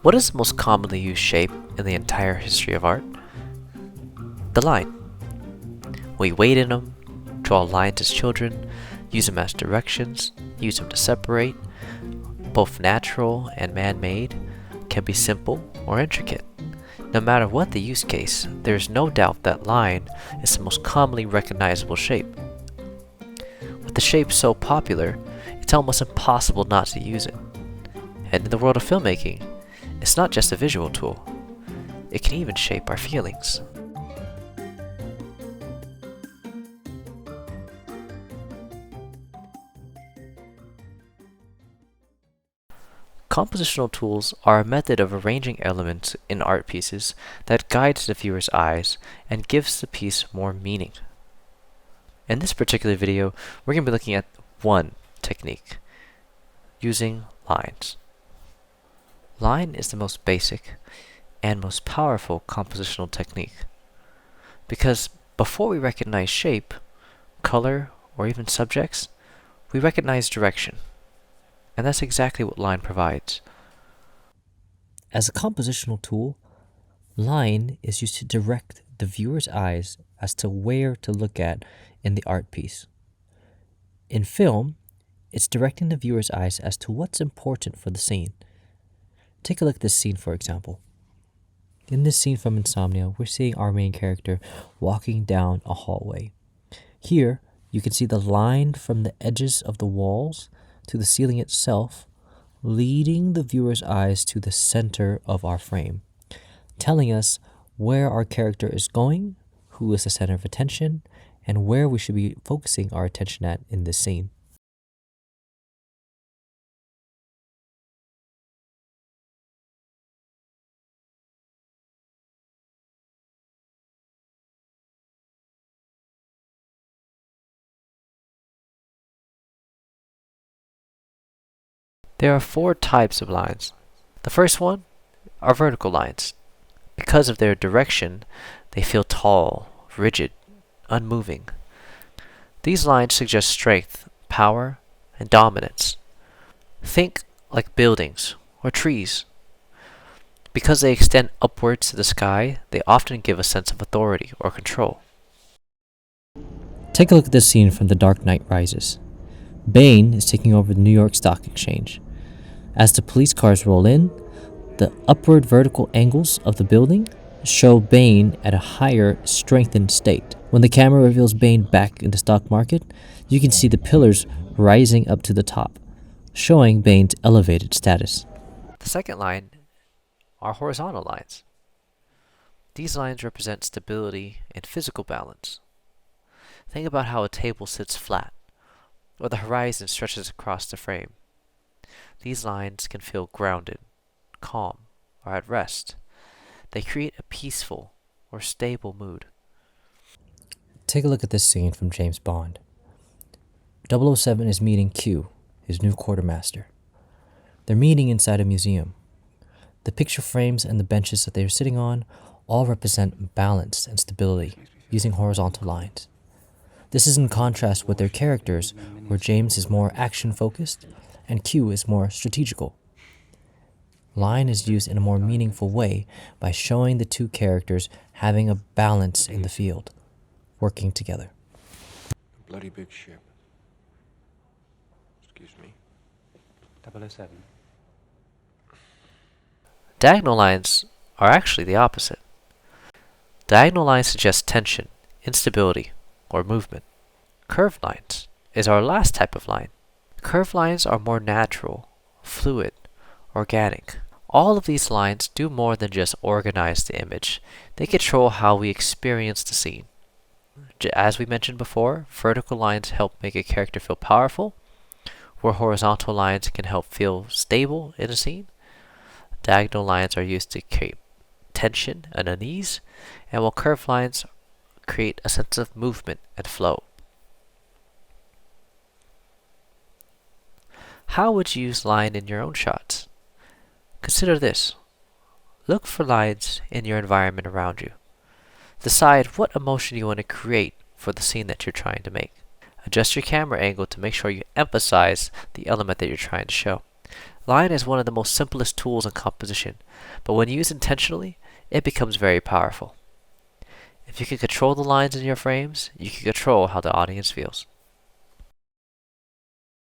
What is the most commonly used shape in the entire history of art? The line. We wade in them, draw lines as children, use them as directions, use them to separate. Both natural and man-made, can be simple or intricate. No matter what the use case, there is no doubt that line is the most commonly recognizable shape. With the shape so popular, it's almost impossible not to use it. And in the world of filmmaking, it's not just a visual tool. It can even shape our feelings. Compositional tools are a method of arranging elements in art pieces that guides the viewer's eyes and gives the piece more meaning. In this particular video, we're going to be looking at one technique, using lines. Line is the most basic and most powerful compositional technique because before we recognize shape, color, or even subjects, we recognize direction. And that's exactly what line provides. As a compositional tool, line is used to direct the viewer's eyes as to where to look at in the art piece. In film, it's directing the viewer's eyes as to what's important for the scene. Take a look at this scene, for example. In this scene from Insomnia, we're seeing our main character walking down a hallway. Here, you can see the line from the edges of the walls to the ceiling itself, leading the viewer's eyes to the center of our frame, telling us where our character is going, who is the center of attention, and where we should be focusing our attention at in this scene. There are 4 types of lines. The first one are vertical lines. Because of their direction, they feel tall, rigid, unmoving. These lines suggest strength, power, and dominance. Think like buildings or trees. Because they extend upwards to the sky, they often give a sense of authority or control. Take a look at this scene from The Dark Knight Rises. Bane is taking over the New York Stock Exchange. As the police cars roll in, the upward vertical angles of the building show Bane at a higher, strengthened state. When the camera reveals Bane back in the stock market, you can see the pillars rising up to the top, showing Bane's elevated status. The second line are horizontal lines. These lines represent stability and physical balance. Think about how a table sits flat, or the horizon stretches across the frame. These lines can feel grounded, calm, or at rest. They create a peaceful or stable mood. Take a look at this scene from James Bond. 007 is meeting Q, his new quartermaster. They're meeting inside a museum. The picture frames and the benches that they are sitting on all represent balance and stability using horizontal lines. This is in contrast with their characters, where James is more action-focused and Q is more strategical. Line is used in a more meaningful way by showing the two characters having a balance in the field, working together. Bloody big ship. Excuse me. 007. Diagonal lines are actually the opposite. Diagonal lines suggest tension, instability, or movement. Curved lines is our last type of line. Curved lines are more natural, fluid, organic. All of these lines do more than just organize the image. They control how we experience the scene. As we mentioned before, vertical lines help make a character feel powerful, where horizontal lines can help feel stable in a scene. Diagonal lines are used to create tension and unease, and while curved lines create a sense of movement and flow. How would you use line in your own shots? Consider this. Look for lines in your environment around you. Decide what emotion you want to create for the scene that you're trying to make. Adjust your camera angle to make sure you emphasize the element that you're trying to show. Line is one of the most simplest tools in composition, but when used intentionally, it becomes very powerful. If you can control the lines in your frames, you can control how the audience feels.